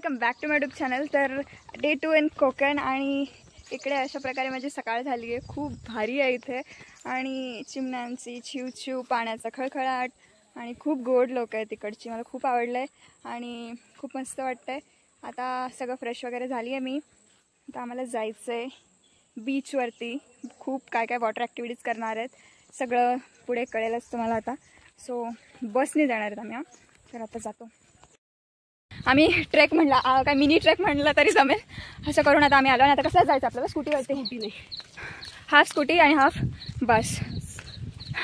Welcome back to my YouTube channel. तर day 2 in Konkan आणि इकडे अशा प्रकारे माझी सकाळ झाली आहे. खूप भारी आहे इथे आणि चिमण्यांची चिवचिव, पाण्याचा खळखळाट आणि खूप गोड लोक आहेत तिकडची. मला खूप आवडलं आहे आणि खूप मस्त वाटतं आहे. आता सगळं फ्रेश वगैरे झाली आहे मी. आता आम्हाला जायचं आहे बीचवरती. खूप काय काय वॉटर ॲक्टिव्हिटीज करणार आहेत. सगळं पुढे कळेलच तुम्हाला आता. सो बसने जाणार आहेत आम्ही. तर आता जातो आम्ही. ट्रेक म्हणला काय मिनी ट्रेक म्हणलं तरी जमेल असं करून आता आम्ही आलो. आणि आता कसं जायचं आपल्याला? स्कूटीवरती. स्कूटी नाही, हाफ स्कूटी आणि हाफ बस.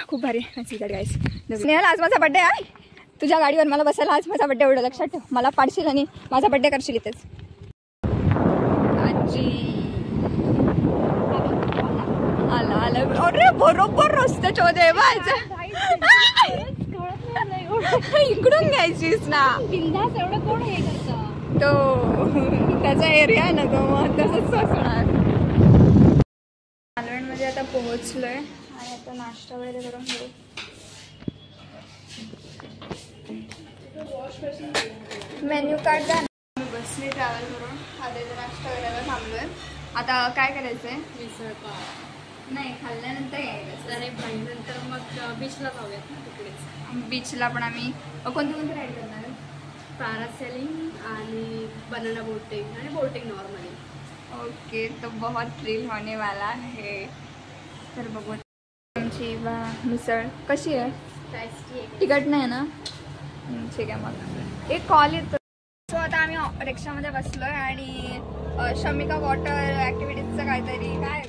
खूप भारी गाडी गाईस. स्नेहल, आज माझा बड्डे आहे. तुझ्या गाडीवर मला बसायला आज माझा बड्डे. एवढं लक्षात ठेव. मला पाडशील आणि माझा बड्डे करशील इथेच. आजी आला आला. अरे बरोबर रस्त्याच्या देवायचं. इकडून घ्यायचीस ना. बिंदास एवढं कोण हे करतं? तो त्याचा एरिया आहे ना, तो मग तसंच असणार. मालवणमध्ये आता पोहोचलोय आणि आता नाश्ता वगैरे करून घेऊ. मेन्यू कार्ड द्या. बसने ट्रॅव्हल करून आता नाश्ता करायला थांबलोय. आता काय करायचंय? मिसळ पाव नाही, खाल्ल्यानंतर यायचं आणि नंतर मग बीचला जाऊयात ना तिकडेच. बीचला पण आम्ही कोणते राईड करणार आहे? पॅरासेलिंग आणि बनाना बोटिंग आणि बोटिंग नॉर्मली. ओके, तो बहुत थ्रिल होने वाला है. तर बघू आमची मिसळ कशी आहे. टेस्टी आहे. तिखट नाही ना? ठीक आहे. मग एक कॉल येतो. सो आता आम्ही रिक्षामध्ये बसलोय आणि शमिका वॉटर ॲक्टिव्हिटीजचं काहीतरी काय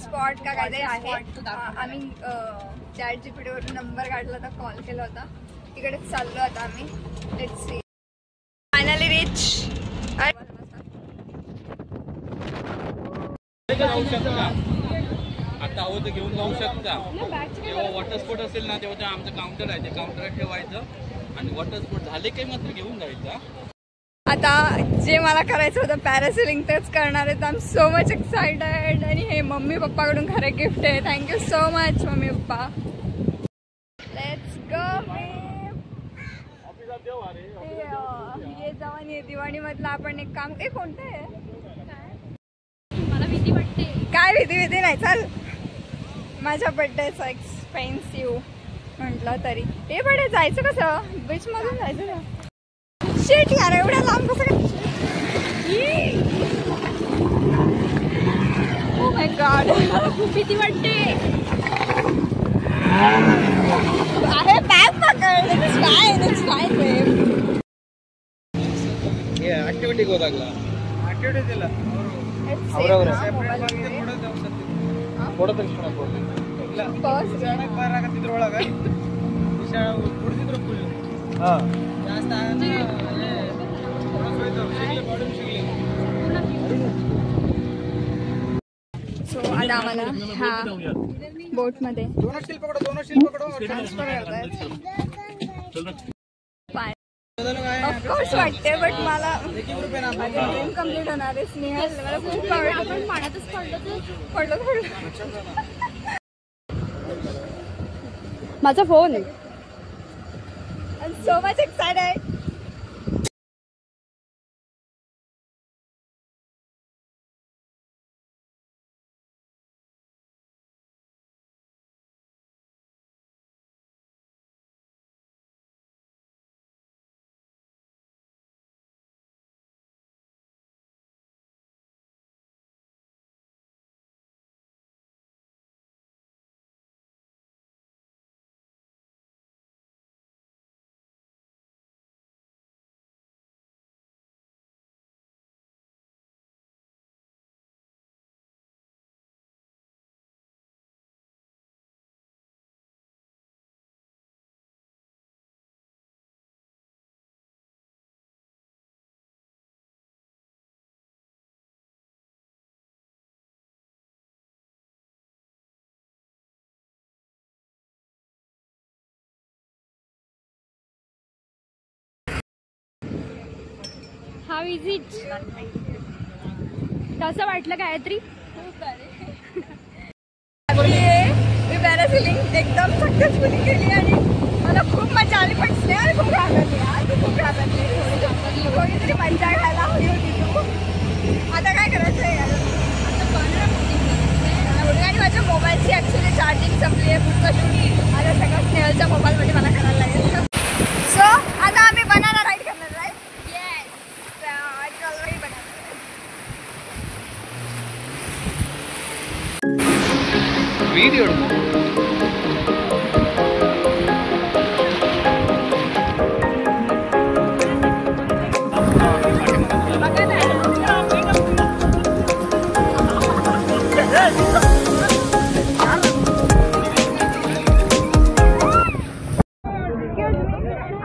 स्पॉट का काहीतरी आहे. आम्ही ChatGPT वरून नंबर काढला होता, कॉल केला होता. तिकडेच चाललो आता आम्ही. Let's see. Finally rich. आता हवं तर घेऊन जाऊ शकता. जेव्हा वॉटर स्पोर्ट असेल ना तेव्हा आमचं काउंटर आहे, ते काउंटरला ठेवायचं आणि वॉटर स्पोर्ट झाले काही मात्र घेऊन जायचं. आता जे मला करायचं होतं पॅरासेलिंग तेच करणार आहेत. I am so much excited. आणि हे मम्मी पप्पाकडून खरं गिफ्ट आहे. Thank you so much mummy papa. Let's go. ये जवान ये दिवाळीमधलं आपण एक काम. कोणतं आहे? मला भीती वाटते. काय भीती नाही. चल, माझ्या बड्डेचा एक्सपेन्सिव्ह म्हटलं तरी ते बडे. जायचं कसं? बीच मधून जायचं का? शेट यार, एवढ्या लांब कसं काय? ओ माय गॉड, खूप भीती वाटते. अरे बॅग पकड. इट्स फाईन, इट्स फाईन बेब. हे ऍक्टिव्हिटी गो लागला. ऍक्टिव्हिटी दिला. बरोबर. थोडं तरी थोडं बस बारा का तिथं ओळख आहे. पुढे तिथं फुल हां जास्त सो आता आम्हाला ह्या बोटमध्ये ट्रान्सफर ऑफकोर्स वाटते. बट मला ड्रीम कम्प्लीट होणार आहे. स्नेहल, मला खूप आवडतं. पाण्यातच पडलं. माझा phone. I'm so much excited. How is it? कसं वाटलं गायत्री? मी पॅरासेलिंग एकदम सक्सेसफुली केली आणि मला खूप मजा आली. पण स्नेहल खूप घाबरली. खूप घाबरली. किती मजा घ्यायला हवी होती तू. आता काय करायचं आहे? आणि माझ्या मोबाईलची ॲक्च्युली चार्जिंग संपली आहे. पुढचं शूट आता सगळं स्नेहलच्या मोबाईलमध्ये मला करायला लागेल. सो आता आम्ही बनाना राईड करणार राईट. व्हिडिओ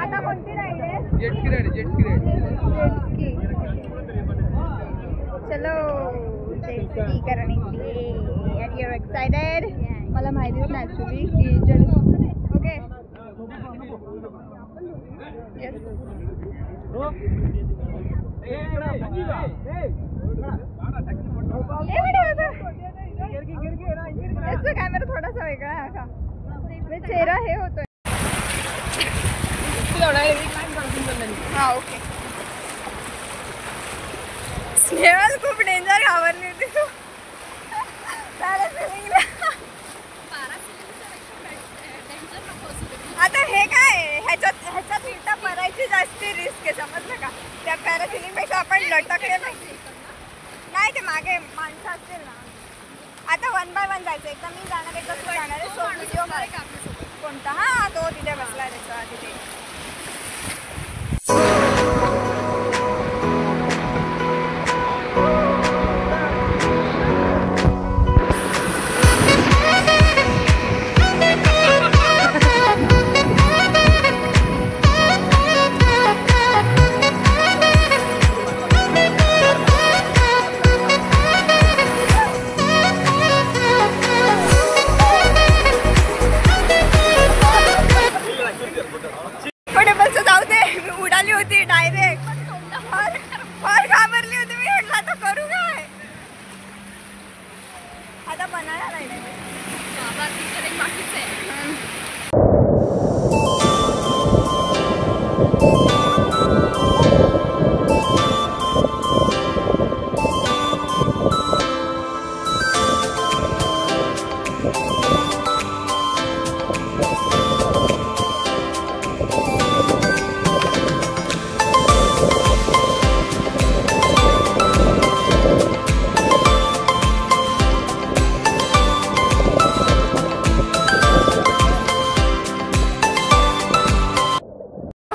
आता कोणती राईड आहे? Jet ski ride. चलो जेट स्की करने के लिए. Are you excited? मला माहितीच नाही ॲक्च्युली की जेट. Okay yes. त्याचा कॅमेरा थोडासा वेगळा आहे का? चेहरा हे होतोय. हा ओके. स्नेहल खूप डेंजर घाबरली होती तू. आता हे काय ह्याच्यात इटा मरायची जास्ती रिस्क आहे समजलं का? त्या पॅरासिलिंगपेक्षा आपण लटकले नाही ते मागे माणसं असतील ना. आता 1 by 1 जायचं. एकदा मी जाणार एकदा तू जाणार आहे. सो व्हिडिओ कोणता? हा तो तिथे बसला त्याच्या तिथे. जाऊ दे. मी उडाली होती डायरेक्ट. फार घाबरली होती मी. म्हटलं आता करू काय? आता बनायला नाही.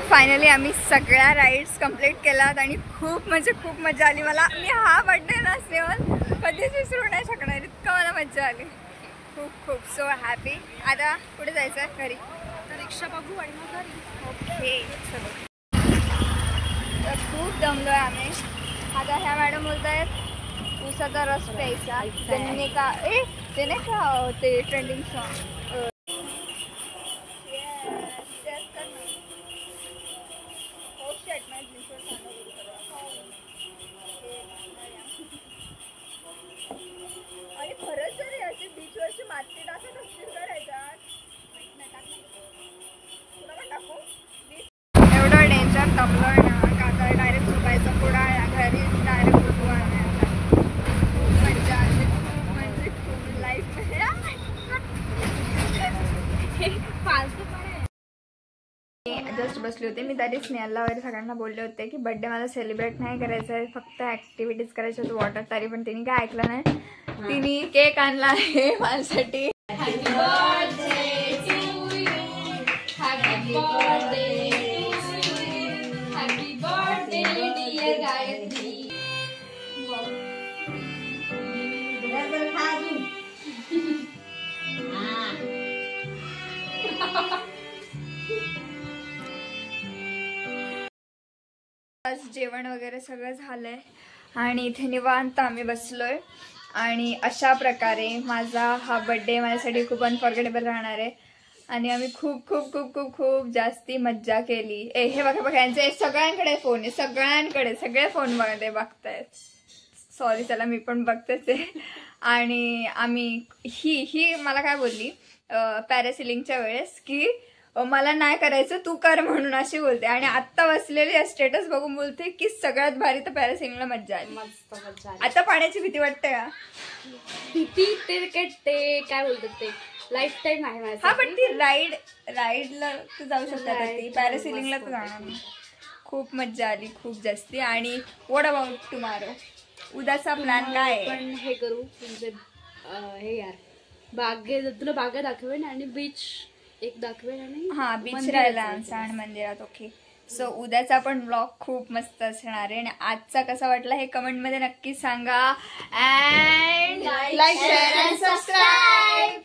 फायनली आम्ही सगळ्या राईड्स कंप्लीट केल्यात आणि खूप म्हणजे खूप मजा आली मला. मी हा बर्थडे ना स्नेहल कधीच विसरू नाही शकणार. इतकं मला मजा आली. खूप सो हॅपी. आता कुठे जायचं आहे? घरी. रिक्षा बघू आणि मग घरी. ओके चलो. तर खूप दमलो आहे आम्ही. आता ह्या मॅडम बोलत आहेत ऊसाचा रस प्यायचा. त्यांनी का ते नाही का ते ट्रेंडिंग सॉन्ग. आणि खरंच तरी अशी बीचवरची माती टाकत असतील करायच्यात. तुला पण टाकू? एवढं डेंजर तपलं ना का आता डायरेक्ट झोपायचं पुढा घरी डायरेक्ट उठू आणायचा. खूप मजा आली. खूप म्हणजे खूप लाईफमध्ये फालतू पण आहे. जस्ट बसले होते मी. तरी स्नेहलला वगैरे सगळ्यांना बोलले होते की बड्डे मला सेलिब्रेट नाही करायचं आहे. फक्त ॲक्टिव्हिटीज करायच्या होत्या वॉटर. तरी पण तिने काय ऐकलं नाही. तिने केक आणला आहे माझ्यासाठी. आज जेवण वगैरे सगळं झालंय आणि इथे निवांत आम्ही बसलोय. आणि अशा प्रकारे माझा हा बड्डे माझ्यासाठी खूप अनफॉर्गेटेबल राहणार आहे. आणि आम्ही खूप खूप खूप खूप खूप जास्ती मज्जा केली. हे बघा यांचे सगळ्यांकडे फोन आहे. सगळे फोनमध्ये बघतायत. सॉरी चला मी पण बघतेच आहे. आणि आम्ही ही मला काय बोलली पॅरासिलिंगच्या वेळेस की मला नाही करायचं तू कर म्हणून अशी बोलते. आणि आता बसलेली स्टेटस बघून बोलते की सगळ्यात भारी तर पॅरासेलिंगला मज्जा आली. मस्त मजा आली. आता पाण्याची भीती वाटते का? भीती ते काय बोलतात ते लाईफ टाईम आहे माझं. हा पण ती राईडला तू जाऊ शकता, ती पॅरासेलिंगला तर जाणार नाही. खूप मज्जा आली खूप जास्ती. आणि व्हॉट अबाउट टुमॉरो? उद्याचा प्लॅन काय आहे? पण हे करू म्हणजे हे यार तुला बागा दाखवेन आणि बीच एक दाखवेन आणि हा बीच मंदिरात राहिला जायचं. आणि मंदिरात. ओके. सो उद्याचा पण ब्लॉग खूप मस्त असणार आहे. आणि आजचा कसा वाटला हे कमेंट मध्ये नक्की सांगा. And like share and subscribe.